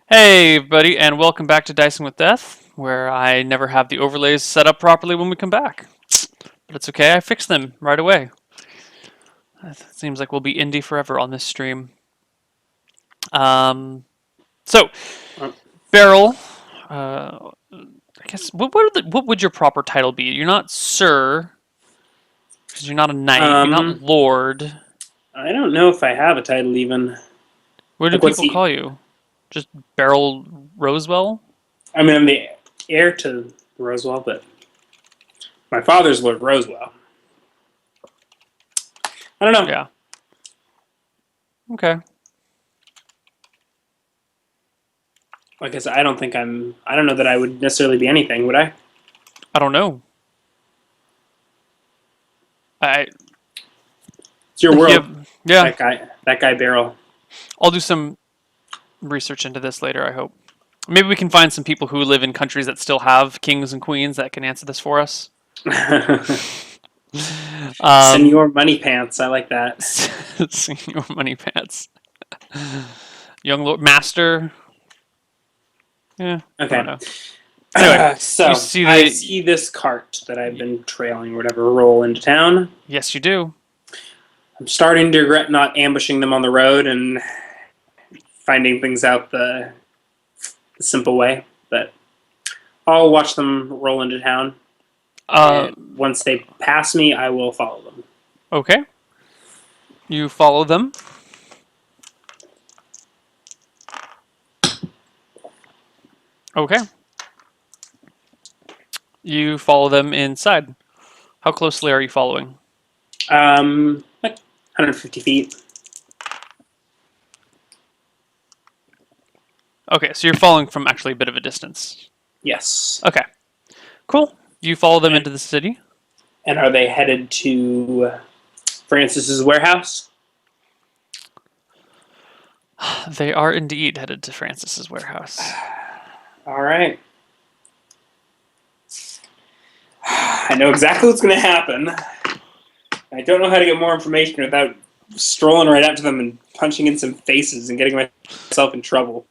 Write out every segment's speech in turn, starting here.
Hey, everybody, and welcome back to Dicing with Death, where I never have the overlays set up properly when we come back. But it's okay, I fixed them right away. It seems like we'll be indie forever on this stream. Um, so, Uh, Beryl, I guess, what would your proper title be? You're not Sir, because you're not a knight, you're not Um, Lord. I don't know if I have a title even. What do Like, what's people the? call you? Just Beryl Rosewell? I mean, I'm the heir to Rosewell, but my father's Lord Rosewell. I don't know. Yeah. Okay. Like I said, I don't think I'm. I don't know that I would necessarily be anything. Would I? I don't know. I It's your if you world. have, yeah, That guy Beryl. I'll do some research into this later, I hope. Maybe we can find some people who live in countries that still have kings and queens that can answer this for us. Um, Senor Money Pants. I like that. Senior money pants. Young Lord Master. Yeah, I don't Okay. know. Anyway, you So see I the. see this cart that I've been trailing, or whatever, roll into town. Yes, you do. I'm starting to regret not ambushing them on the road and finding things out the simple way, but I'll watch them roll into town, Uh, and once they pass me, I will follow them. okay. You follow them. Okay. You follow them inside. How closely are you following? Like 150 feet. Okay, so you're following from actually a bit of a distance. Yes. Okay, cool. You follow them And, into the city. and are they headed to Francis's warehouse? They are indeed headed to Francis's warehouse. All right. I know exactly what's going to happen. I don't know how to get more information without strolling right up to them and punching in some faces and getting myself in trouble.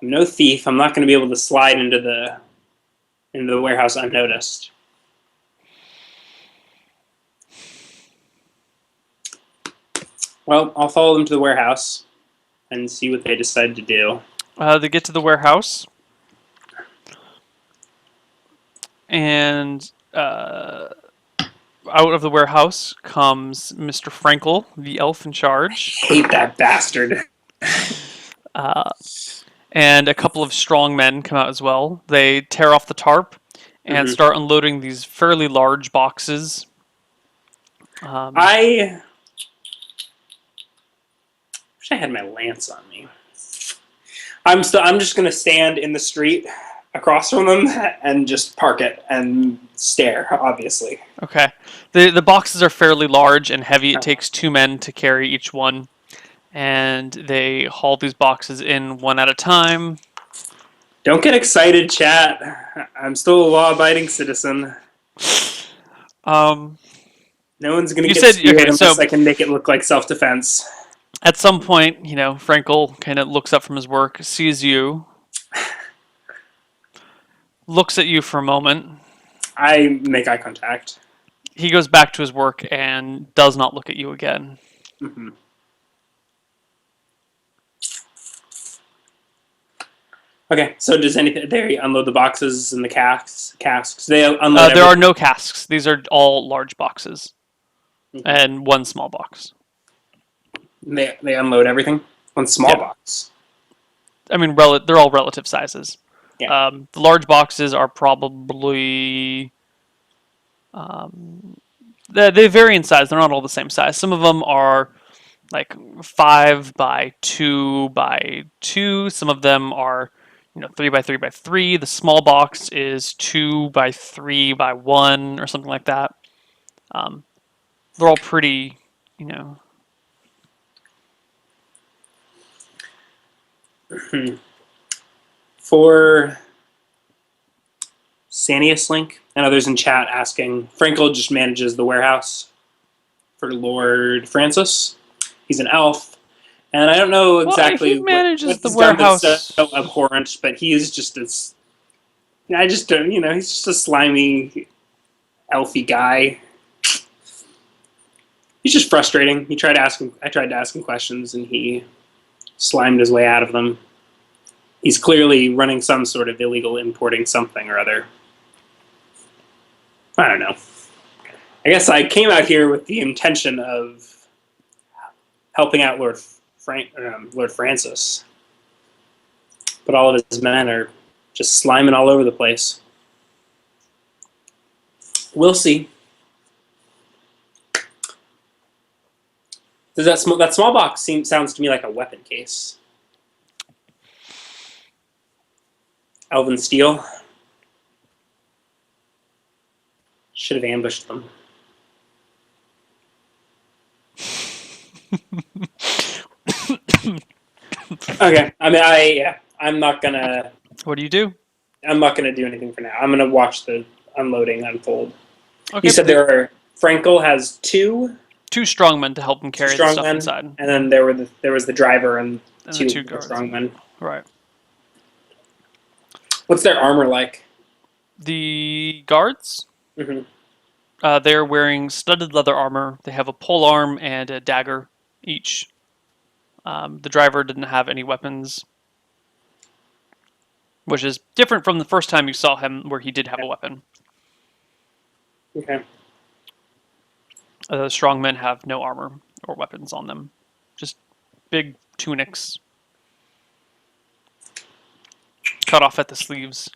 I'm no thief. I'm not going to be able to slide into the warehouse unnoticed. Well, I'll follow them to the warehouse and see what they decide to do. They get to the warehouse, and out of the warehouse comes Mr. Frankel, the elf in charge, Hate that bastard. uh, and a couple of strong men come out as well. They tear off the tarp and Mm-hmm. start unloading these fairly large boxes. I wish I had my lance on me. I'm just gonna stand in the street across from them and just park it and stare. Obviously. Okay, the boxes are fairly large and heavy. It takes two men to carry each one, and they haul these boxes in one at a time. Don't get excited, chat. I'm still a law-abiding citizen. Um, No one's gonna you get said speared okay, so unless I can make it look like self-defense. at some point, Frankel kind of looks up from his work, sees you, looks at you for a moment. I make eye contact. He goes back to his work and does not look at you again. Mm-hmm. Okay, so does anything? They unload the boxes and the casks. Casks. They unload There are everything. no casks. These are all large boxes Mm-hmm. and one small box. They unload everything. One small Yeah, box. I mean, they're all relative sizes. Yeah. The large boxes are probably they vary in size. They're not all the same size. Some of them are like 5 by 2 by 2. Some of them are 3 by 3 by 3. The small box is 2 by 3 by 1 or something like that. Um, they're all pretty, you know. For Sanius Link and others in chat asking, Frankel just manages the warehouse for Lord Francis. He's an elf, And I don't know Well, he exactly what manages the he's done that's so warehouse. abhorrent, but he is just as I just don't, he's just a slimy, elfy guy. He's just frustrating. I tried to ask him questions, and he slimed his way out of them. He's clearly running some sort of illegal importing something or other. I don't know. I guess I came out here with the intention of helping out Lord Francis, but all of his men are just sliming all over the place. We'll see. Does that small box sounds to me like a weapon case? Elven steel. Should have ambushed them. Okay. I mean, I'm not gonna. What do you do? I'm not gonna do anything for now. I'm gonna watch the unloading unfold. Okay, You said Frankel has two two strongmen to help him carry the stuff strongmen, inside, and then there was the driver and and two the two guards. strongmen. Right. What's their armor like? The guards. Mm-hmm. They're wearing studded leather armor. They have a polearm and a dagger each. The driver didn't have any weapons, which is different from the first time you saw him, where he did have a weapon. Okay. Strongmen have no armor or weapons on them, just big tunics, cut off at the sleeves,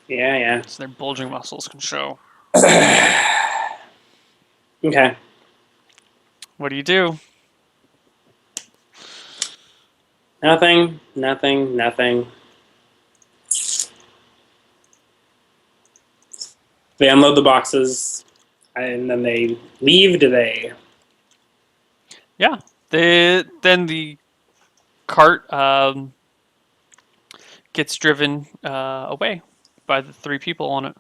Yeah. so their bulging muscles can show. Okay. What do you do? Nothing. They unload the boxes, and then they leave. Do they? Yeah. Then the cart gets driven away by the three people on it.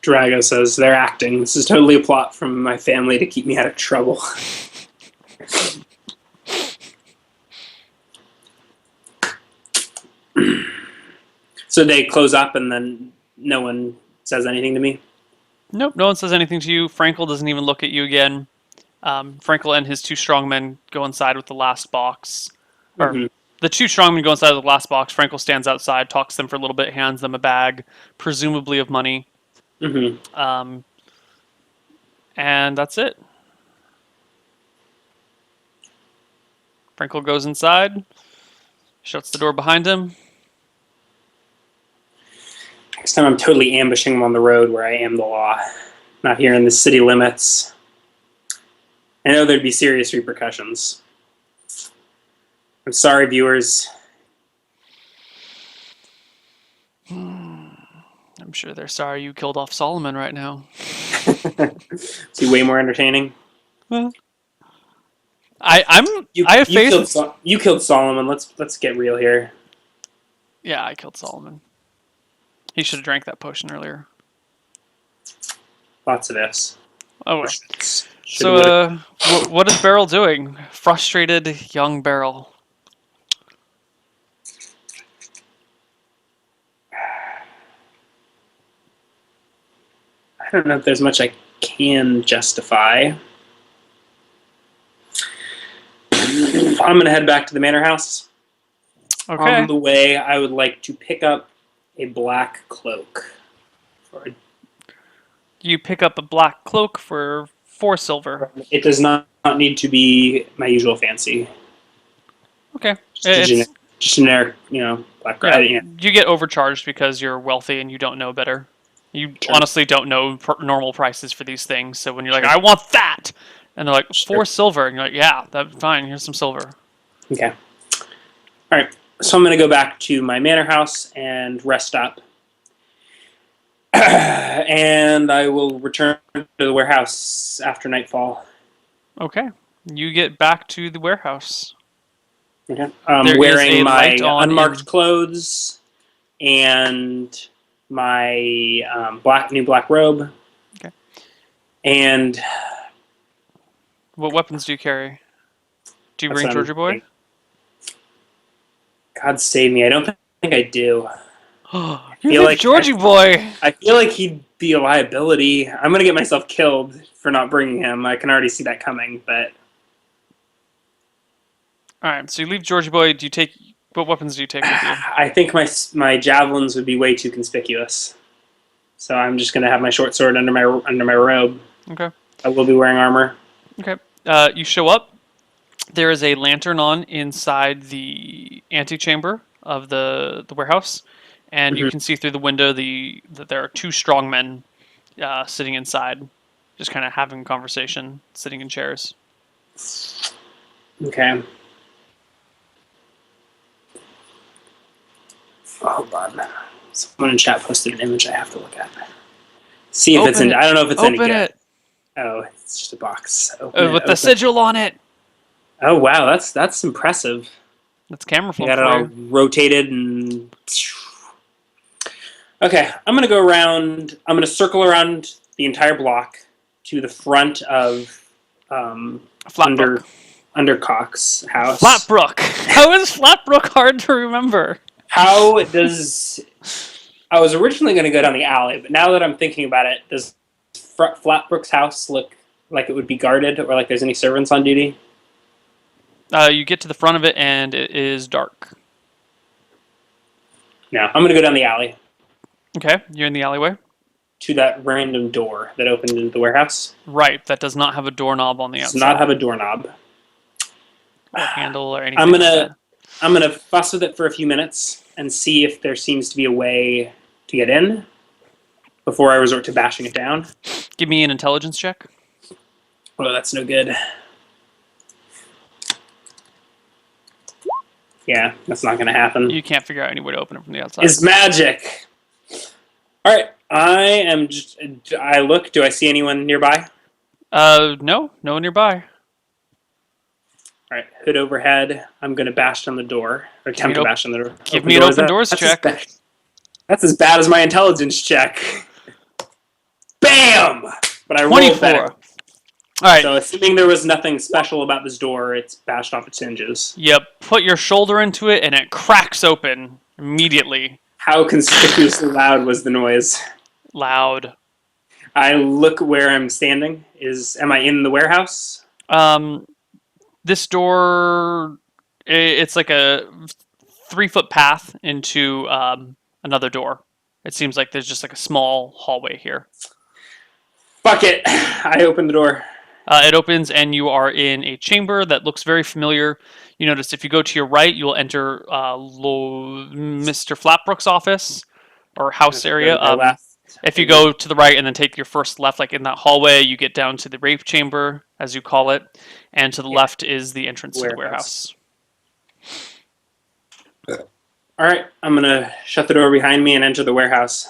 Drago says they're acting. This is totally a plot from my family to keep me out of trouble. So they close up, and then no one says anything to me. Nope, no one says anything to you. Frankel doesn't even look at you again. Frankel and his two strongmen go inside with the last box. Or the two strongmen go inside with the last box. Frankel stands outside, talks to them for a little bit, hands them a bag, presumably of money. Mm-hmm. And that's it. Frankel goes inside, shuts the door behind him. Next time I'm totally ambushing them on the road where I am the law. Not here in the city limits. I know there'd be serious repercussions. I'm sorry, viewers. I'm sure they're sorry you killed off Solomon right now. Is he way more entertaining? Well, I have faith. You killed Solomon. Let's get real here. Yeah, I killed Solomon. He should have drank that potion earlier. Lots of ifs. Oh well. So, what is Beryl doing? Frustrated young Beryl. I don't know if there's much I can justify. I'm going to head back to the manor house. Okay. On the way, I would like to pick up a black cloak. You pick up a black cloak for 4 silver. It does not need to be my usual fancy. Okay. Just generic, black cloak. Yeah, you get overcharged because you're wealthy and you don't know better. You honestly don't know normal prices for these things. So when you're like, I want that, and they're like 4 silver, and you're like, yeah, that's fine. Here's some silver. Okay. All right. So I'm going to go back to my manor house and rest up. And I will return to the warehouse after nightfall. Okay. You get back to the warehouse. Okay. I'm wearing my unmarked clothes. and my new black robe. Okay. And What weapons do you carry? Do you that's bring what I'm Georgie Boy? thinking. God save me. I don't think I do. You leave Georgie Boy! I feel like he'd be a liability. I'm going to get myself killed for not bringing him. I can already see that coming, but... Alright, so you leave Georgie Boy. Do you take... What weapons do you take with you? I think my javelins would be way too conspicuous. So I'm just going to have my short sword under my robe. Okay. I will be wearing armor. Okay. You show up. There is a lantern on inside the antechamber of the warehouse, and you Mhm. can see through the window that there are two strong men sitting inside, just kind of having a conversation, sitting in chairs. Okay. Hold on. Someone in chat posted an image I have to look at. See if it's in. I don't know if it's any Open good. it Oh, it's just a box. Open it, with the open. sigil on it. Oh wow, that's impressive. That's camera You phone got it for all you. rotated and. Okay, I'm gonna go around. I'm gonna circle around the entire block to the front of Flatbrook. under Cox's house. Flatbrook. How is Flatbrook hard to remember? How does? I was originally going to go down the alley, but now that I'm thinking about it, does Flatbrook's house look like it would be guarded, or like there's any servants on duty? You get to the front of it, and it is dark. No, I'm going to go down the alley Okay, you're in the alleyway. to that random door that opened into the warehouse. Right, that does not have a doorknob on the Does outside. not have a doorknob. Or handle or anything I'm like gonna that. I'm gonna fuss with it for a few minutes and see if there seems to be a way to get in before I resort to bashing it down. Give me an intelligence check. Oh, that's no good. Yeah, that's not gonna happen. You can't figure out any way to open it from the outside. It's magic. All right, I look. Do I see anyone nearby? No one nearby. All right, hood overhead. I'm gonna bash on the door, or attempt to bash on the door. Give me an open doors that's check. That's as bad as my intelligence check. Bam! But I rolled 24. better. All right. So assuming there was nothing special about this door, it's bashed off its hinges. You put your shoulder into it, and it cracks open immediately. How conspicuously loud was the noise? Loud. I look where I'm standing. Am I in the warehouse? This door, it's like a 3-foot path into another door. It seems like there's just like a small hallway here. Fuck it. I open the door. It opens and you are in a chamber that looks very familiar. You notice if you go to your right, you will enter Mr. Flatbrook's office or house area. If you go to the right and then take your first left, like in that hallway, you get down to the rape chamber, as you call it, and to the left is the entrance to the warehouse. All right, I'm gonna shut the door behind me and enter the warehouse.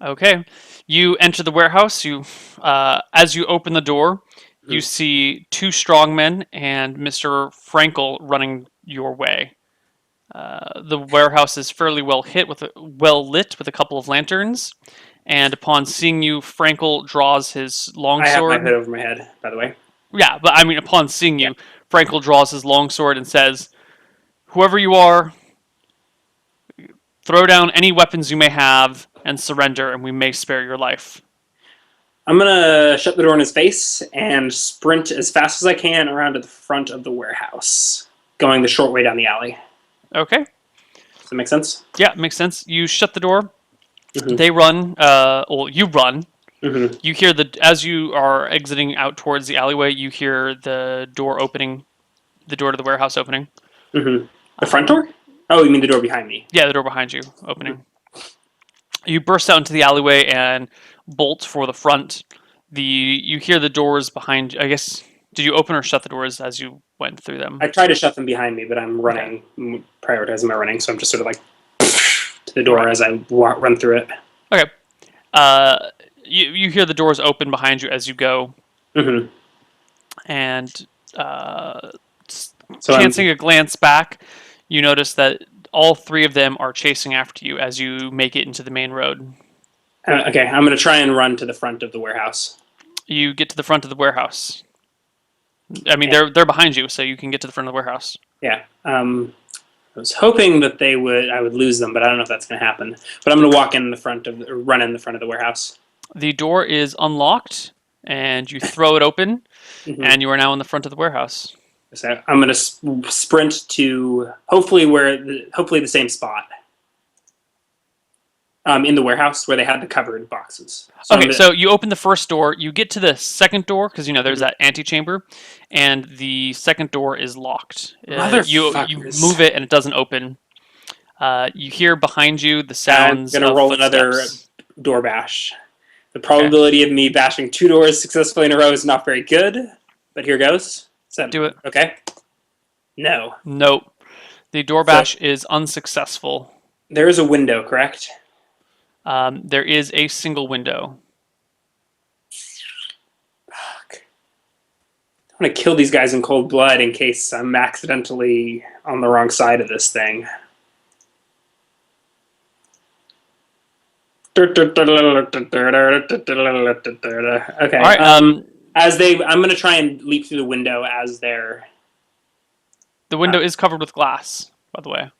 Okay, you enter the warehouse. As you open the door, you see two strongmen and Mr. Frankel running your way. The warehouse is fairly well lit with a couple of lanterns. And upon seeing you, Frankel draws his longsword. I have my hood over my head, by the way. Yeah, but I mean, upon seeing you, Frankel draws his longsword and says, "Whoever you are, throw down any weapons you may have and surrender, and we may spare your life." I'm gonna shut the door in his face and sprint as fast as I can around to the front of the warehouse, going the short way down the alley. Okay. Does that make sense? Yeah, it makes sense. You shut the door. Mm-hmm. They run. You run. Mm-hmm. You hear as you are exiting out towards the alleyway, you hear the door opening, the door to the warehouse opening. Mm-hmm. The front door? Oh, you mean the door behind me? Yeah, the door behind you opening. Mm-hmm. You burst out into the alleyway and bolt for the front. You hear the doors behind you. I guess, did you open or shut the doors as you went through them? I tried to shut them behind me, but I'm running, prioritizing my running, so I'm just sort of like to the door as I run through it. Okay. You hear the doors open behind you as you go. Mm-hmm. And chancing a glance back, you notice that all three of them are chasing after you as you make it into the main road. Okay, I'm going to try and run to the front of the warehouse. You get to the front of the warehouse. I mean, they're behind you, so you can get to the front of the warehouse. Yeah. I was hoping that I would lose them, but I don't know if that's going to happen. But I'm going to run in the front of the warehouse. The door is unlocked, and you throw it open, Mm-hmm. and you are now in the front of the warehouse. So I'm going to sprint to hopefully the same spot. In the warehouse where they had the covered boxes. So you open the first door, you get to the second door, because there's that antechamber, and the second door is locked. You move it and it doesn't open. You hear behind you the sounds I'm going to roll another door bash. The probability of me bashing 2 doors successfully in a row is not very good, but here goes. Do it. Okay. No. Nope. The door bash is unsuccessful. There is a window, correct? There is a single window. Fuck. I want to kill these guys in cold blood in case I'm accidentally on the wrong side of this thing. Okay. All right. I'm going to try and leap through the window as they're. The window is covered with glass, by the way.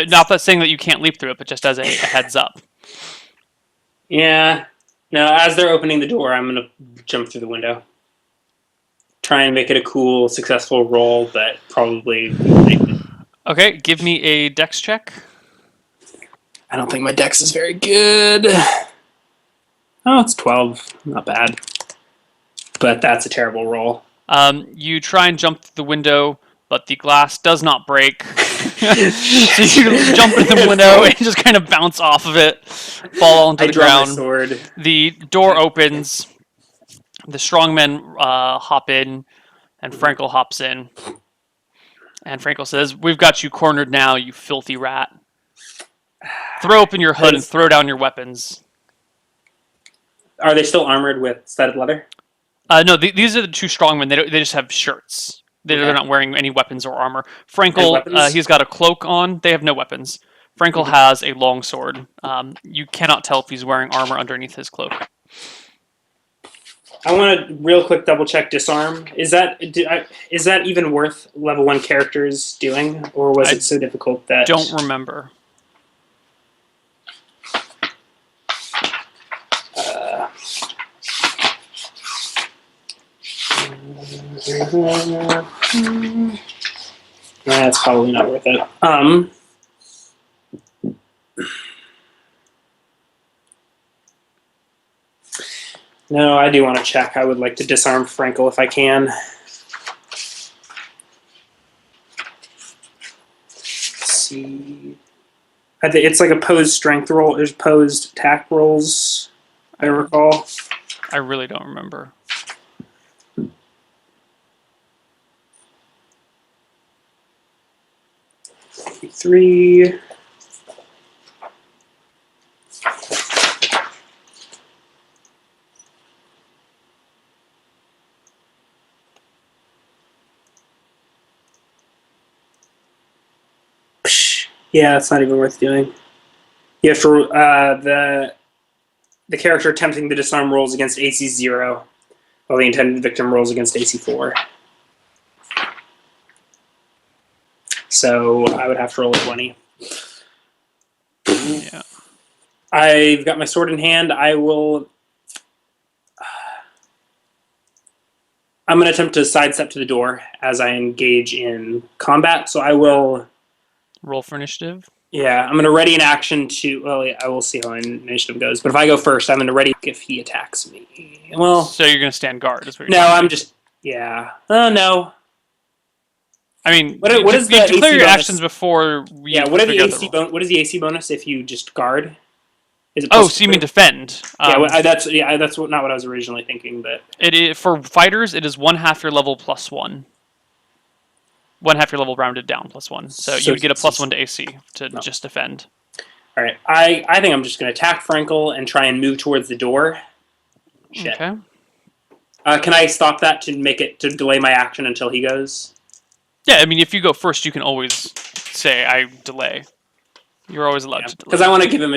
Not that saying that you can't leap through it, but just as a heads up. Yeah. No, as they're opening the door, I'm going to jump through the window. Try and make it a cool, successful roll, but probably. Okay, give me a dex check. I don't think my dex is very good. Oh, it's 12. Not bad. But that's a terrible roll. You try and jump through the window, but the glass does not break. So you jump into the window and just kind of bounce off of it, fall onto the ground. My sword. The door opens. The strongmen hop in, and Frankel hops in. And Frankel says, "We've got you cornered now, you filthy rat. Throw open your hood and throw down your weapons." Are they still armored with studded leather? No, these are the two strongmen. They just have shirts. They're not wearing any weapons or armor. Frankel, he's got a cloak on. They have no weapons. Frankel has a long sword. You cannot tell if he's wearing armor underneath his cloak. I want to real quick double check disarm. Is that even worth level 1 characters doing, or was it so difficult that? Don't remember. That's probably not worth it. No, I do want to check. I would like to disarm Frankel if I can. Let's see. It's like a posed strength roll. There's posed attack rolls, I recall. I really don't remember. Three. Yeah, that's not even worth doing. You have to the character attempting the disarm rolls against AC 0, while the intended victim rolls against AC 4. So I would have to roll a 20. Yeah. I've got my sword in hand. I'm going to attempt to sidestep to the door as I engage in combat. So I will roll for initiative. Yeah, I'm going to ready an action to. Well, yeah, I will see how initiative goes. But if I go first, I'm going to ready if he attacks me. Well, so you're going to stand guard. Is what you're no, I'm just. Yeah. No. I mean, what is you the declare AC your bonus? actions before. What are the AC what is the AC bonus if you just guard? Is it so you mean defend? That's not what I was originally thinking. But for fighters, it is 1/2 your level plus 1. 1/2 your level rounded down plus 1. So you would get a plus 1 to AC to just defend. All right. I think I'm just going to attack Frankel and try and move towards the door. Shit. Okay. Can I stop that to delay my action until he goes? Yeah, I mean, if you go first, you can always say I delay. You're always allowed to Because delay. I want to give him.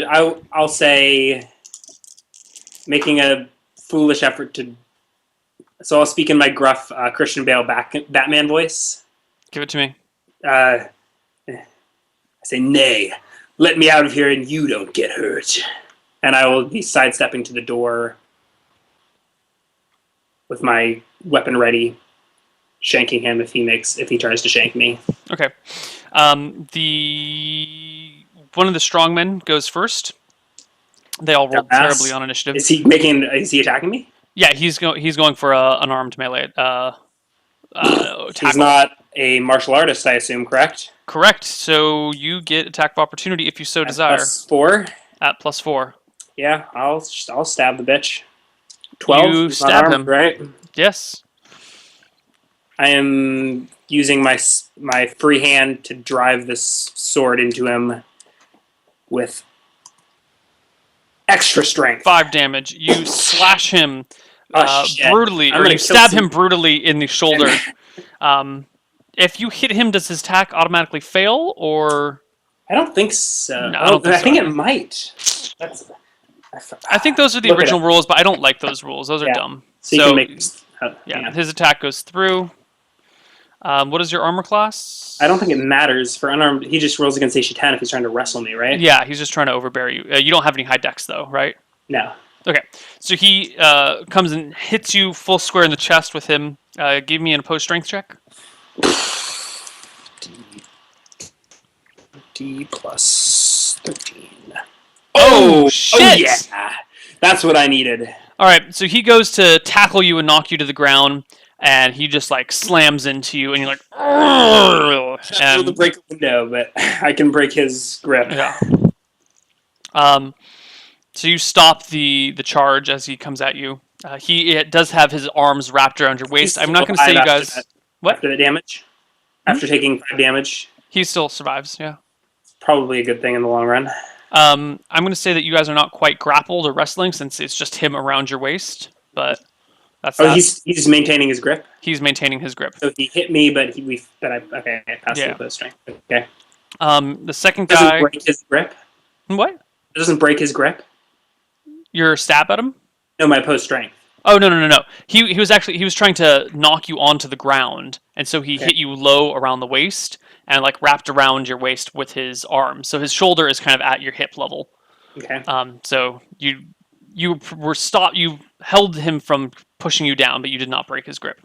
I'll say, making a foolish effort to. So I'll speak in my gruff Christian Bale Batman voice. Give it to me. I say, nay, let me out of here and you don't get hurt. And I will be sidestepping to the door with my weapon ready, shanking him if he tries to shank me. Okay. The one of the strongmen goes first. They all rolled terribly on initiative. Is he attacking me? Yeah, he's going for an armed melee tackle. He's not a martial artist, I assume, correct? Correct. So you get attack of opportunity if you so desire. +4? At +4. Yeah, I'll stab the bitch. 12? You He's stab unarmed, him. right? Yes. I am using my free hand to drive this sword into him with extra strength. 5 damage. You slash him Shit. brutally, or you stab him brutally in the shoulder. If you hit him, does his attack automatically fail, or? I don't think so. No, I don't think so. I think it might. I think those are the original rules, but I don't like those rules. Those are dumb. So you can make. Yeah, his attack goes through. What is your armor class? I don't think it matters for unarmed. He just rolls against AC 10 if he's trying to wrestle me, right? Yeah, he's just trying to overbear you. You don't have any high dex though, right? No. Okay, so he comes and hits you full square in the chest with him. Give me an opposed strength check. D plus 13. Oh shit! Oh yeah, that's what I needed. All right, so he goes to tackle you and knock you to the ground, and he just like slams into you, and you're like, I'm able to break a window, but I can break his grip. Yeah. So you stop the charge as he comes at you. He does have his arms wrapped around your waist. I'm not going to say you guys. What? After the damage? After taking 5 damage? He still survives, yeah. Probably a good thing in the long run. I'm going to say that you guys are not quite grappled or wrestling since it's just him around your waist, but that's that. He's maintaining his grip? He's maintaining his grip. So he hit me, but I passed the opposed strength. Okay. The second guy... Doesn't break his grip? What? It doesn't break his grip? Your stab at him? No, my opposed strength. Oh, no. He was trying to knock you onto the ground, and so he hit you low around the waist and like wrapped around your waist with his arm. So his shoulder is kind of at your hip level. Okay. So you held him from pushing you down, but you did not break his grip.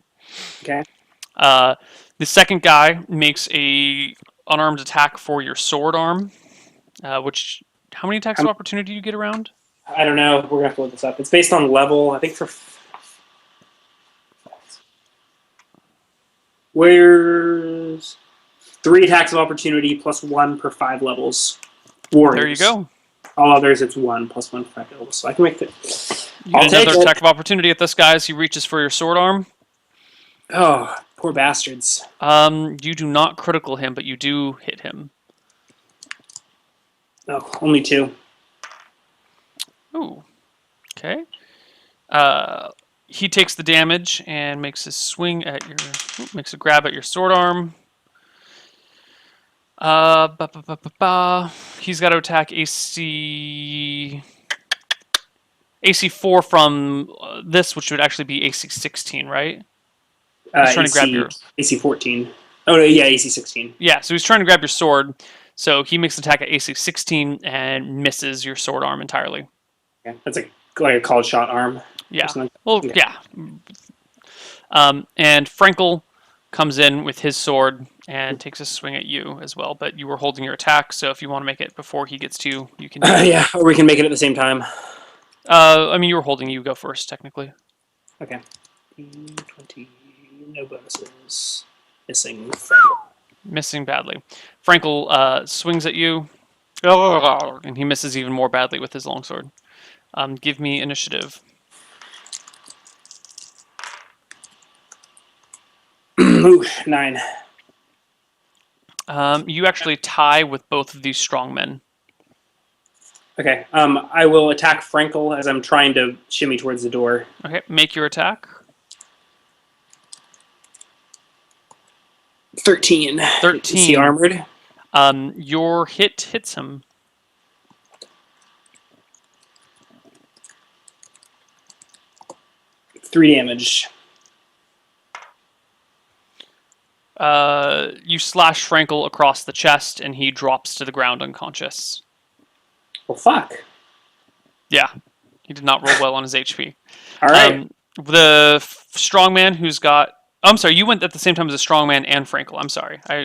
Okay. The second guy makes a unarmed attack for your sword arm, which how many attacks of opportunity do you get around? I don't know. We're going to have to look this up. It's based on level. I think where's 3 attacks of opportunity plus 1 per 5 levels. Warriors. There you go. All others, it's 1 plus 1 per 5 levels. So I can make it. You get another attack of opportunity at this guy as he reaches for your sword arm. Oh, poor bastards. You do not critical him, but you do hit him. Oh, only 2. Ooh. Okay. He takes the damage and makes a swing at makes a grab at your sword arm. He's got to attack AC 4 from this, which would actually be AC 16, right? He's trying to grab your AC 14. Oh no, yeah, AC 16. Yeah, so he's trying to grab your sword. So he makes an attack at AC 16 and misses your sword arm entirely. Yeah, that's like a called shot arm. Yeah. Well, yeah. And Frankel comes in with his sword and takes a swing at you as well. But you were holding your attack, so if you want to make it before he gets to you, you can. Yeah, or we can make it at the same time. I mean, you were holding. You go first, technically. Okay. 20. No bonuses. Missing Frankel. Missing badly. Frankel swings at you, and he misses even more badly with his longsword. Give me initiative. Ooh, 9. You actually tie with both of these strong men. Okay. I will attack Frankel as I'm trying to shimmy towards the door. Okay, make your attack. 13. 13. Is he armored? Your hit hits him. 3 damage. You slash Frankel across the chest, and he drops to the ground unconscious. Well, fuck. Yeah, he did not roll well on his HP. All right. The strongman who's got. I'm sorry, you went at the same time as a strongman and Frankel. I'm sorry, I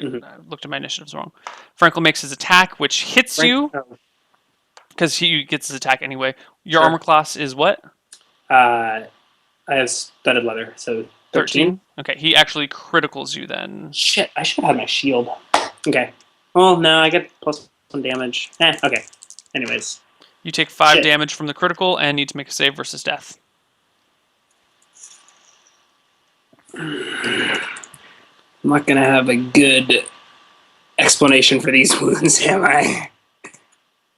looked at my initiatives wrong. Frankel makes his attack, which hits you because he gets his attack anyway. Your armor class is what? I have studded leather, so 13. Okay, he actually criticals you then. Shit, I should have had my shield. Okay. Well, no, I get plus 1 damage. Okay. Anyways. You take 5 damage from the critical and need to make a save versus death. I'm not going to have a good explanation for these wounds, am I?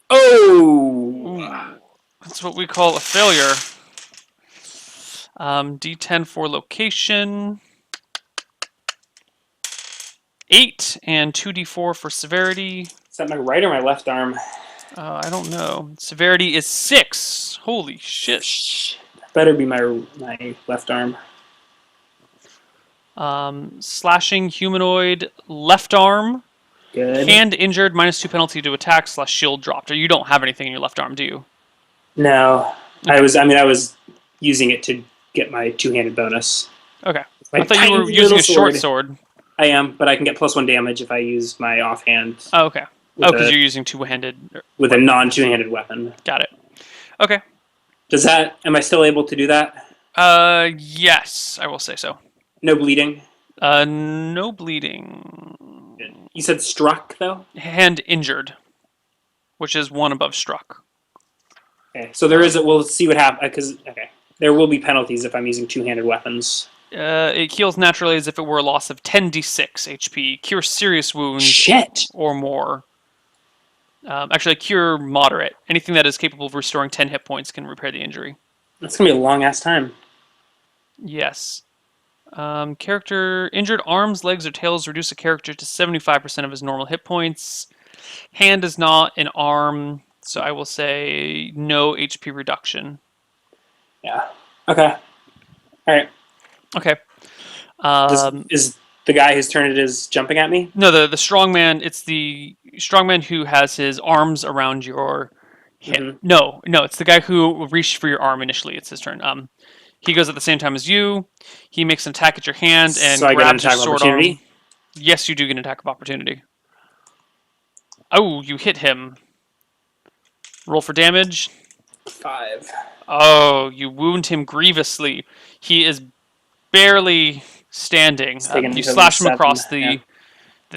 Oh! Ooh, that's what we call a failure. D10 for location. 8 and 2d4 for severity. Is that my right or my left arm? I don't know. Severity is 6. Holy shit. Better be my left arm. Slashing humanoid left arm. Good. Hand injured, -2 penalty to attack / shield dropped. Or you don't have anything in your left arm, do you? No. I was using it to get my 2-handed bonus. Okay. I thought you were using a short sword. I am, but I can get +1 damage if I use my offhand. Oh, okay. Oh, because you're using two-handed. With a non-2-handed weapon. Got it. Okay. Am I still able to do that? Yes, I will say so. No bleeding? No bleeding. Good. You said struck, though? Hand injured, which is 1 above struck. Okay, so we'll see what happens, okay. There will be penalties if I'm using 2-handed weapons. It heals naturally as if it were a loss of 10d6 HP. Cure serious wounds or more. Actually, cure moderate. Anything that is capable of restoring 10 hit points can repair the injury. That's going to be a long-ass time. Yes. Character injured arms, legs, or tails reduce a character to 75% of his normal hit points. Hand is not an arm, so I will say no HP reduction. Yeah. Okay. All right. Okay. Is the guy whose turn it is jumping at me? No, the strongman. It's the strongman who has his arms around your hip. Mm-hmm. No, it's the guy who reached for your arm initially. It's his turn. He goes at the same time as you. He makes an attack at your hand and grabs your sword arm. Yes, you do get an attack of opportunity. Oh, you hit him. Roll for damage. 5. Oh, you wound him grievously. He is barely standing. You slash him across the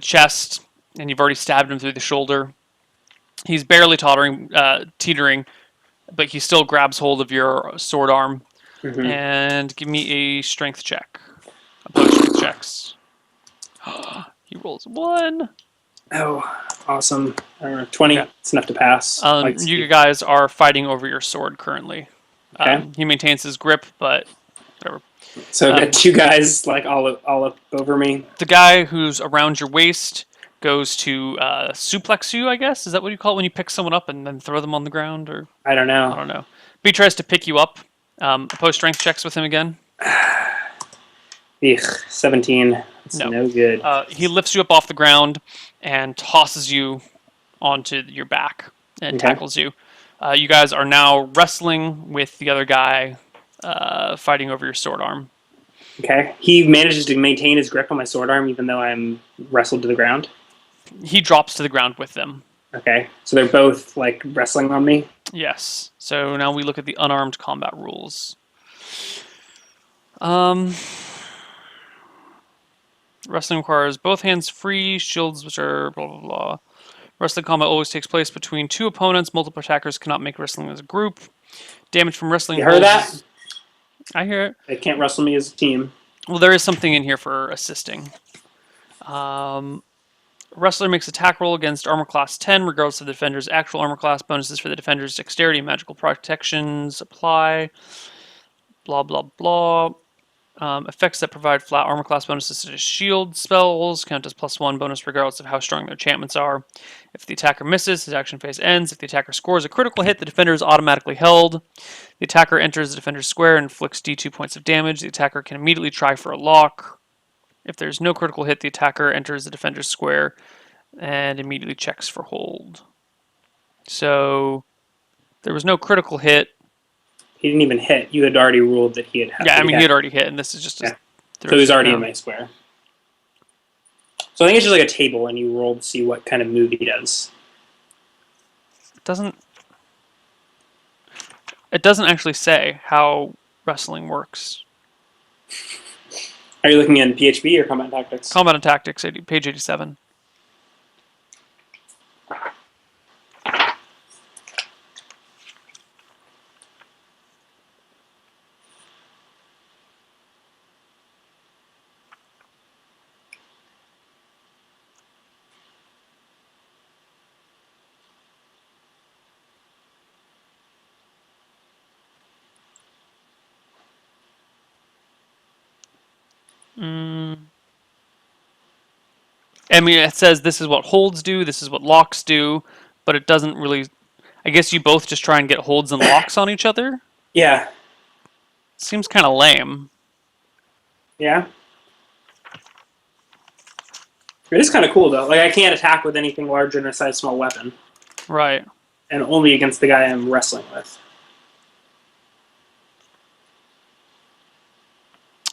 chest, and you've already stabbed him through the shoulder. He's barely teetering, but he still grabs hold of your sword arm. Mm-hmm. And give me a strength check. Opposed strength checks. He rolls 1. Oh, awesome. 20. Okay. It's enough to pass. You guys are fighting over your sword currently. Okay. He maintains his grip, but whatever. So I've got 2 guys all up over me. The guy who's around your waist goes to suplex you, I guess? Is that what you call it when you pick someone up and then throw them on the ground? Or I don't know. But he tries to pick you up. Opposed strength checks with him again. 17. It's no good. He lifts you up off the ground and tosses you onto your back and tackles you. You guys are now wrestling with the other guy, fighting over your sword arm. Okay. He manages to maintain his grip on my sword arm even though I'm wrestled to the ground? He drops to the ground with them. Okay. So they're both, wrestling on me? Yes. So now we look at the unarmed combat rules. Wrestling requires both hands free, shields which are blah, blah, blah. Wrestling combat always takes place between 2 opponents. Multiple attackers cannot make wrestling as a group. Damage from wrestling. You heard that? I hear it. They can't wrestle me as a team. Well, there is something in here for assisting. Wrestler makes attack roll against armor class 10, regardless of the defender's actual armor class. Bonuses for the defender's dexterity and magical protections apply. Blah, blah, blah. Effects that provide flat armor class bonuses such as shield spells count as +1 bonus regardless of how strong their enchantments are. If the attacker misses, his action phase ends. If the attacker scores a critical hit, the defender is automatically held. The attacker enters the defender's square and inflicts D2 points of damage. The attacker can immediately try for a lock. If there's no critical hit, the attacker enters the defender's square and immediately checks for hold. So there was no critical hit. He didn't even hit. You had already ruled that he had. Yeah, I mean, he had already hit, and this is just. Yeah. So he's already in my square. So I think it's just like a table, and you roll to see what kind of move he does. It doesn't actually say how wrestling works. Are you looking in PHP or Combat Tactics? Combat and Tactics, page 87. I mean, it says this is what holds do, this is what locks do, but it doesn't really. I guess you both just try and get holds and locks on each other? Yeah. Seems kind of lame. Yeah. It is kind of cool, though. Like, I can't attack with anything larger than a size small weapon. Right. And only against the guy I'm wrestling with.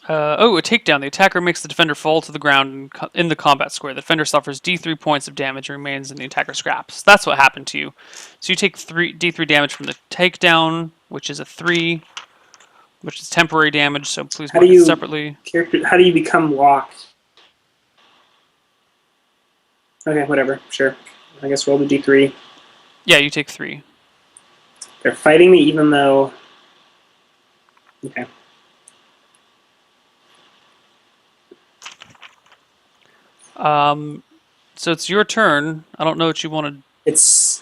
A takedown. The attacker makes the defender fall to the ground in the combat square. The defender suffers D3 points of damage and remains in the attacker scraps. That's what happened to you. So you take D3 damage from the takedown, which is a 3, which is temporary damage, so please mark it separately. How do you become locked? Okay, whatever. Sure. I guess roll the D3. Yeah, you take 3. They're fighting me even though... Okay. So it's your turn. I don't know what you want to. It's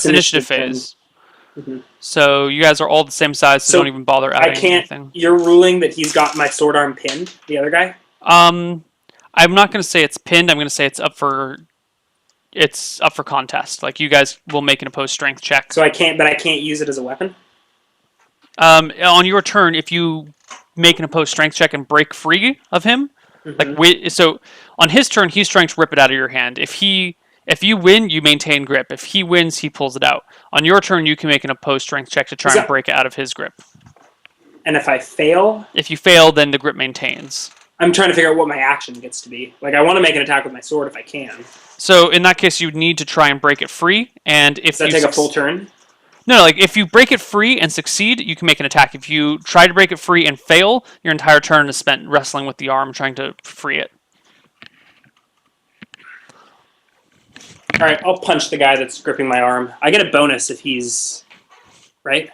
initiative phase. Mm-hmm. So you guys are all the same size, so don't even bother adding anything. You're ruling that he's got my sword arm pinned, the other guy? I'm not going to say it's pinned. I'm going to say it's up for contest. Like, you guys will make an opposed strength check. So I can't use it as a weapon? On your turn, if you make an opposed strength check and break free of him, so on his turn, he's trying to rip it out of your hand. If you win, you maintain grip. If he wins, he pulls it out. On your turn, you can make an opposed strength check to try and break it out of his grip. And if I fail? If you fail, then the grip maintains. I'm trying to figure out what my action gets to be. Like, I want to make an attack with my sword if I can. So in that case, you'd need to try and break it free. And if Does that take a full turn? No, like, if you break it free and succeed, you can make an attack. If you try to break it free and fail, your entire turn is spent wrestling with the arm, trying to free it. All right, I'll punch the guy that's gripping my arm. I get a bonus if he's... Right?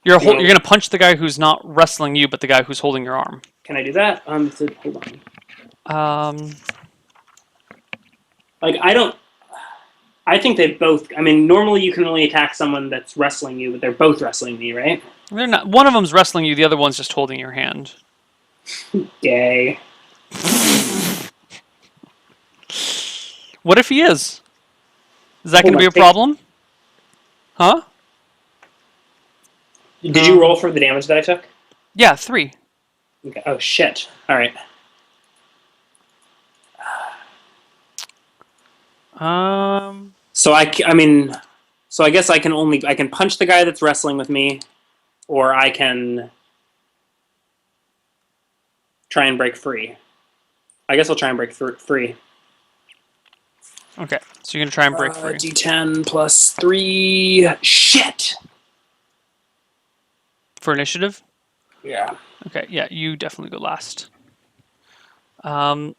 You're going to punch the guy who's not wrestling you, but the guy who's holding your arm. Can I do that? Hold on. Like, I think they both... I mean, normally you can only attack someone that's wrestling you, but they're both wrestling me, right? They're not. One of them's wrestling you, the other one's just holding your hand. Gay. What if he is? Is that going to be a problem? Huh? Did you roll for the damage that I took? Yeah, 3. Okay. Oh, shit. All right. So I guess I can punch the guy that's wrestling with me, or I can try and break free. I guess I'll try and break free. Okay, so you're gonna try and break free. D10 plus 3. Shit. For initiative? Yeah. Okay, yeah, you definitely go last.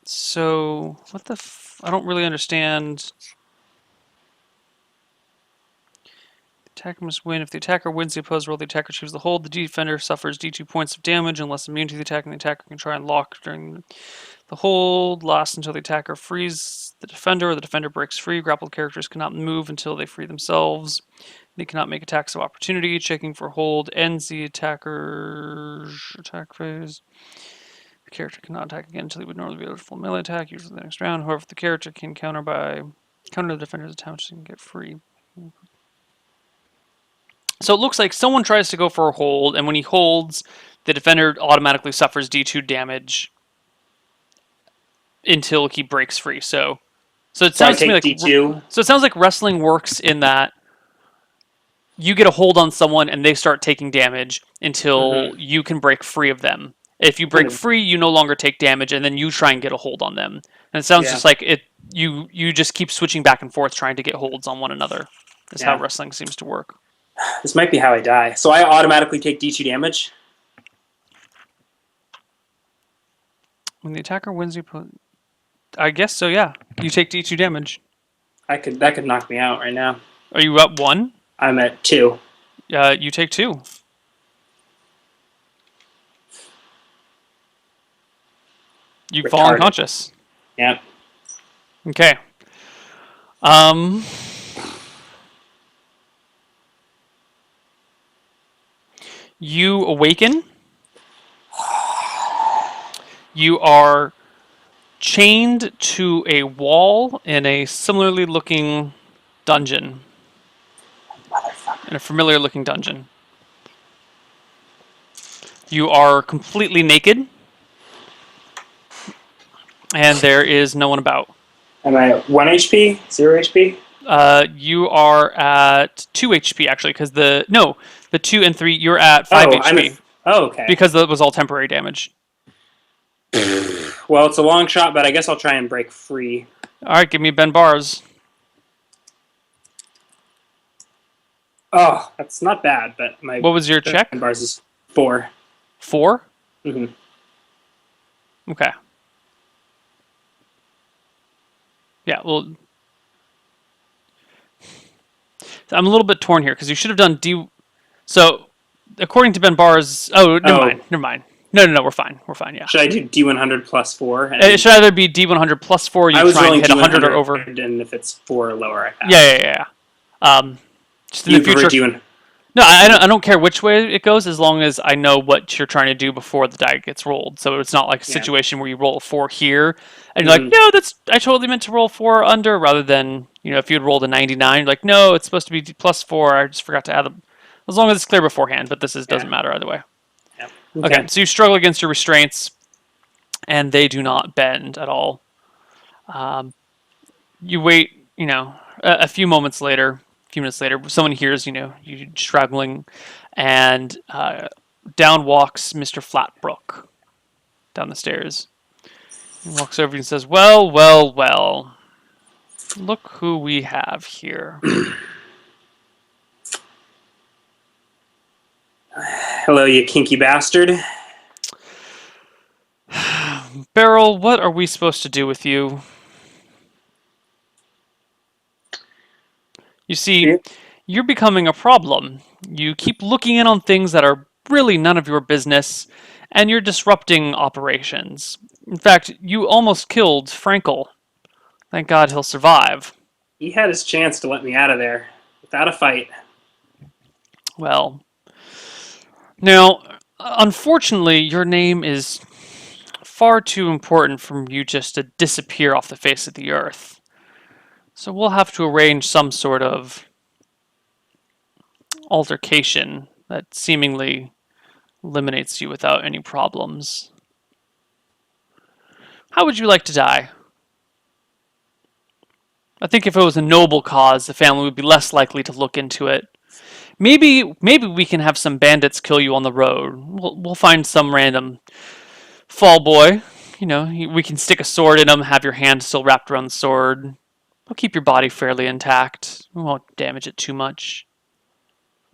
So what the? I don't really understand. The attacker must win. If the attacker wins the opposed roll, the attacker achieves the hold. The defender suffers D2 points of damage unless immune to the attack, and the attacker can try and lock during. The hold lasts until the attacker frees the defender or the defender breaks free. Grappled characters cannot move until they free themselves. They cannot make attacks of opportunity. Checking for hold ends the attacker's attack phase. The character cannot attack again until he would normally be able to full melee attack, usually the next round. However, the character can counter the defender's attack and get free. So it looks like someone tries to go for a hold, and when he holds, the defender automatically suffers D2 damage until he breaks free. So it So I sounds to me take like D2. so it sounds like wrestling works in that you get a hold on someone and they start taking damage until you can break free of them. If you break free, you no longer take damage, and then you try and get a hold on them. And it sounds just like it. You just keep switching back and forth trying to get holds on one another. Is how wrestling seems to work. This might be how I die. So I automatically take D2 damage. When the attacker wins, I guess so. Yeah, you take D2 damage. That could knock me out right now. Are you up 1? I'm at 2. You take 2. You fall unconscious. Yep. Okay. You awaken. You are chained to a wall in a similarly looking dungeon. In a familiar looking dungeon. You are completely naked. And there is no one about. Am I at 1 HP? 0 HP? You are at 2 HP actually, because the 2 and 3 you're at 5 HP. Okay. Because that was all temporary damage. Well, it's a long shot, but I guess I'll try and break free. All right, give me Ben bars. Oh, that's not bad, but what was your check? Ben bars is 4. 4? Mm-hmm. Okay. Yeah, well, I'm a little bit torn here because you should have done D. So, according to Ben Bars, never mind. No, we're fine. Yeah. Should I do D100 plus 4? It should either be D100 plus 4. You try and hit 100 or over. And if it's 4 or lower, I pass. Yeah. Just in the future. No, I don't care which way it goes as long as I know what you're trying to do before the die gets rolled. So it's not like a situation where you roll a 4 here and you're like, no, I totally meant to roll 4 under, rather than, if you had rolled a 99, you're like, no, it's supposed to be plus 4. I just forgot to add them. As long as it's clear beforehand, but doesn't matter either way. Yeah. Okay, so you struggle against your restraints, and they do not bend at all. You wait, a few minutes later, someone hears, you struggling, and down walks Mr. Flatbrook down the stairs. He walks over and says, well, look who we have here. Hello, you kinky bastard. Beryl, what are we supposed to do with you? You see, you're becoming a problem. You keep looking in on things that are really none of your business, and you're disrupting operations. In fact, you almost killed Frankel. Thank God he'll survive. He had his chance to let me out of there without a fight. Well, now, unfortunately, your name is far too important for you just to disappear off the face of the earth. So we'll have to arrange some sort of altercation that seemingly eliminates you without any problems. How would you like to die? I think if it was a noble cause, the family would be less likely to look into it. Maybe we can have some bandits kill you on the road. We'll find some random fall boy. We can stick a sword in him, have your hand still wrapped around the sword. We'll keep your body fairly intact. We won't damage it too much.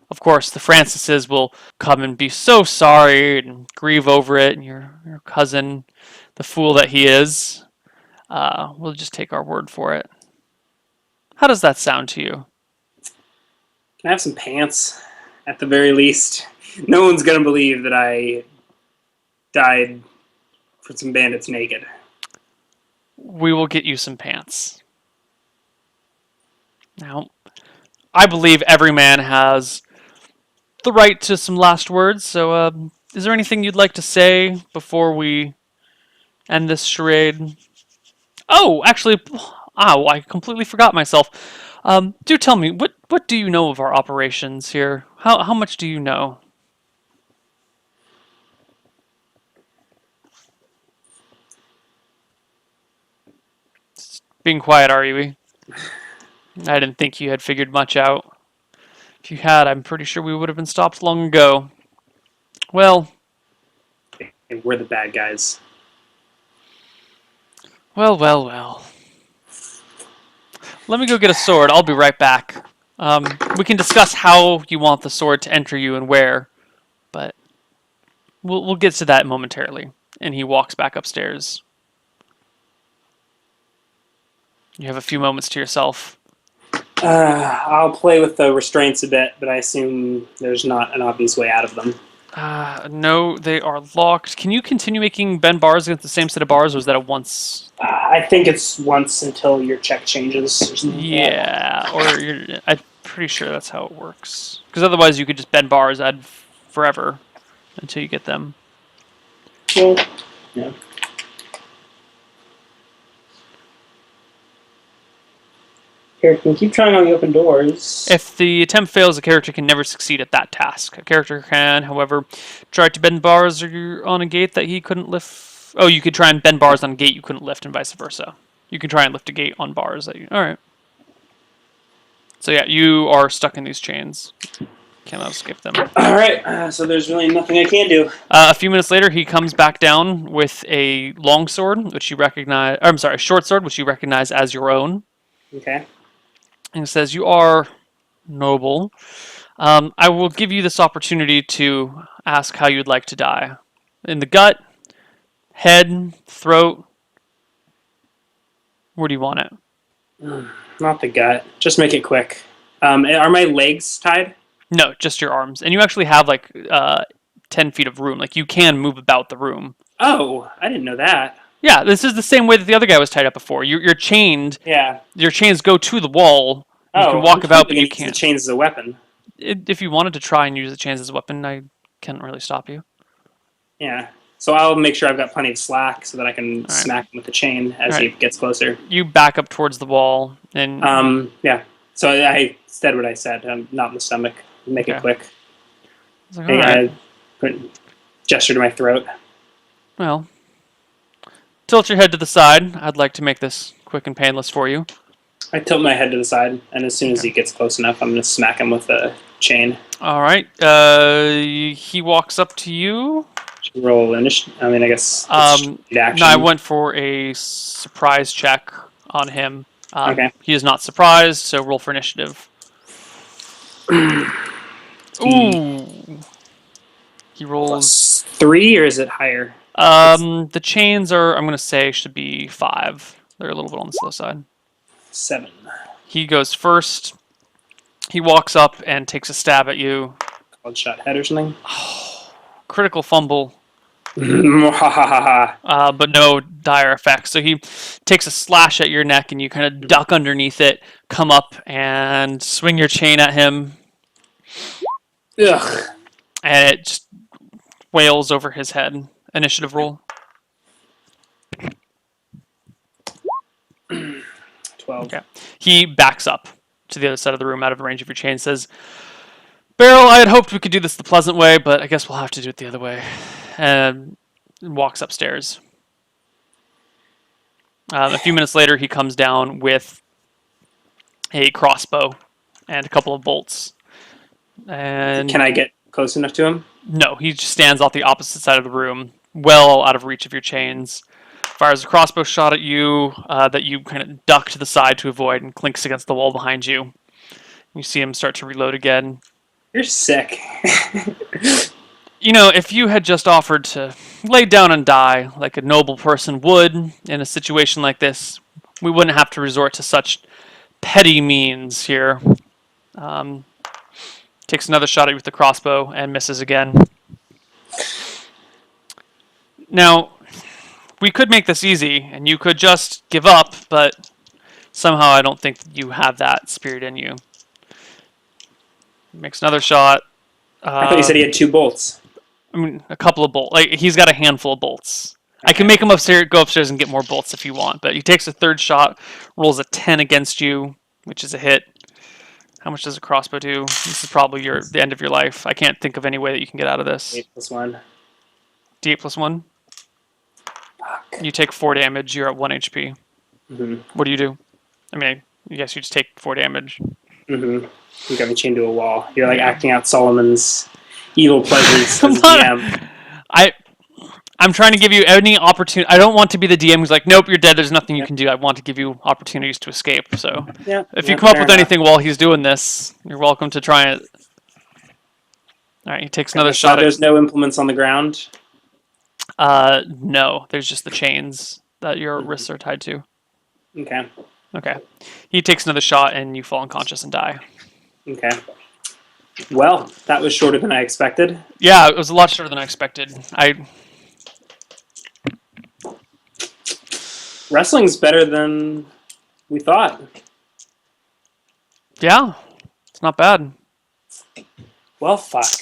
Of course, the Francises will come and be so sorry and grieve over it, and your cousin, the fool that he is, will just take our word for it. How does that sound to you? Can I have some pants, at the very least? No one's going to believe that I died for some bandits naked. we will get you some pants. Now, I believe every man has the right to some last words, so is there anything you'd like to say before we end this charade? Oh, actually, I completely forgot myself. Do tell me, what do you know of our operations here? How much do you know? Being quiet, are you? I didn't think you had figured much out. If you had, I'm pretty sure we would have been stopped long ago. Well, And we're the bad guys. well. Let me go get a sword. I'll be right back. We can discuss how you want the sword to enter you and where, but we'll get to that momentarily. And he walks back upstairs. You have a few moments to yourself. I'll play with the restraints a bit, but I assume there's not an obvious way out of them. No, they are locked. Can you continue making bend bars against the same set of bars, or is that a once? I think it's once until your check changes. Or something like that. Yeah, or I'm pretty sure that's how it works. Because otherwise, you could just bend bars ad forever until you get them. Well, yeah. Here, can keep trying on the open doors. If the attempt fails, the character can never succeed at that task. A character can, however, try to bend bars on a gate that he couldn't lift. Oh, you could try and bend bars on a gate you couldn't lift, and vice versa. You can try and lift a gate on bars that you. All right. So yeah, you are stuck in these chains. Cannot escape them. All right, so there's really nothing I can do. A few minutes later, he comes back down with a long sword, which you recognize. Or, I'm sorry, a short sword, which you recognize as your own. Okay. And it says, "You are noble. I will give you this opportunity to ask how you'd like to die. In the gut, head, throat. Where do you want it? Not the gut. Just make it quick. Are my legs tied? No, just your arms. And you actually have like 10 feet of room. Like you can move about the room. Oh, I didn't know that. Yeah, this is the same way that the other guy was tied up before. You're chained. Yeah. Your chains go to the wall. You can walk about, but you can't. The chains as a weapon. If you wanted to try and use the chains as a weapon, I can't really stop you. Yeah. So I'll make sure I've got plenty of slack so that I can smack him with the chain as he gets closer. You back up towards the wall and. Yeah. So I said what I said. Not in the stomach. Make it quick. Like, right. I gesture to my throat. Well, tilt your head to the side. I'd like to make this quick and painless for you. I tilt my head to the side, and as soon as he gets close enough, I'm going to smack him with a chain. All right. He walks up to you. Roll initiative. I mean, I guess. No, I went for a surprise check on him. Okay. He is not surprised, so roll for initiative. Ooh. He rolls +3, or is it higher? The chains are, I'm going to say, should be 5. They're a little bit on the slow side. 7. He goes first. He walks up and takes a stab at you. Called shot head or something? Critical fumble. But But no dire effects. So he takes a slash at your neck and you kind of duck underneath it, come up and swing your chain at him. Ugh. And it just wails over his head. Initiative roll. 12. Okay. He backs up to the other side of the room out of range of your chain and says, Beryl, I had hoped we could do this the pleasant way, but I guess we'll have to do it the other way. And walks upstairs. A few minutes later, he comes down with a crossbow and a couple of bolts. And Can I get close enough to him? no, he just stands off the opposite side of the room, well out of reach of your chains. Fires a crossbow shot at you that you kind of duck to the side to avoid and clinks against the wall behind you. You see him start to reload again. You're sick. You know, if you had just offered to lay down and die like a noble person would in a situation like this, we wouldn't have to resort to such petty means here. Takes another shot at you with the crossbow and misses again. Now, we could make this easy, and you could just give up, but somehow I don't think you have that spirit in you. Makes another shot. I thought you said he had 2 bolts. I mean, a couple of bolts. Like, he's got a handful of bolts. I can make him go upstairs and get more bolts if you want, but he takes a third shot, rolls a 10 against you, which is a hit. How much does a crossbow do? This is probably the end of your life. I can't think of any way that you can get out of this. 8 + 1. D8 + 1. Fuck. You take 4 damage. You're at 1 HP. Mm-hmm. What do you do? I mean, I guess you just take 4 damage. Mm-hmm. You got me chained to a wall. You're like acting out Solomon's evil pleasures as a DM. I'm trying to give you any opportunity. I don't want to be the DM who's like, nope, you're dead. There's nothing you can do. I want to give you opportunities to escape. So if you come up with anything while he's doing this, you're welcome to try it. All right, he takes another shot. There's no implements on the ground? No. There's just the chains that your wrists are tied to. Okay. Okay. He takes another shot, and you fall unconscious and die. Okay. Well, that was shorter than I expected. Yeah, it was a lot shorter than I expected. Wrestling's better than we thought. Yeah, it's not bad. Well, fuck.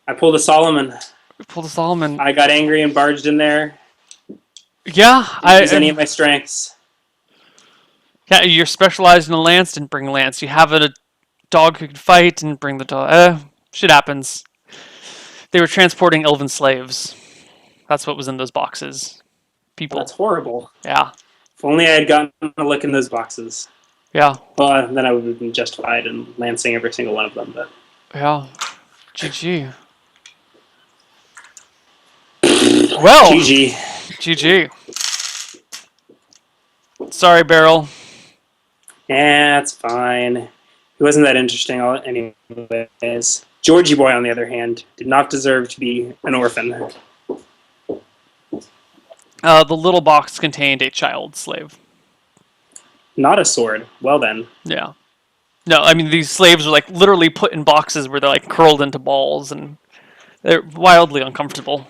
I pulled a Solomon. Pulled a Solomon. I got angry and barged in there. Yeah, Didn't use any of my strengths. Yeah, you're specialized in a lance, didn't bring a lance. You have a dog who could fight, didn't bring the dog. Shit happens. They were transporting elven slaves. That's what was in those boxes. People. That's horrible. Yeah. If only I had gotten a look in those boxes. Yeah. Well, then I would have been justified in lancing every single one of them. But yeah. GG. Well. GG. GG. Sorry, Beryl. Yeah, it's fine. He wasn't that interesting anyways. Georgie Boy, on the other hand, did not deserve to be an orphan. The little box contained a child slave. Not a sword. Well then. Yeah. No, I mean, these slaves were like literally put in boxes where they're like curled into balls, and they're wildly uncomfortable.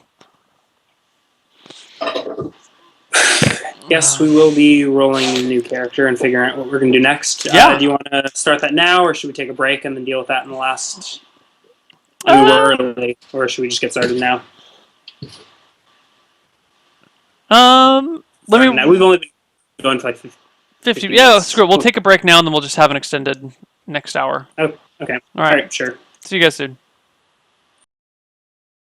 Yes, we will be rolling a new character and figuring out what we're going to do next. Yeah. Do you want to start that now, or should we take a break and then deal with that in the last... I mean, we're early, or should we just get started now? We've only been going for like 50 Yeah, minutes. screw it. We'll take a break now, and then we'll just have an extended next hour. Oh, okay. All right. Sure. See you guys soon.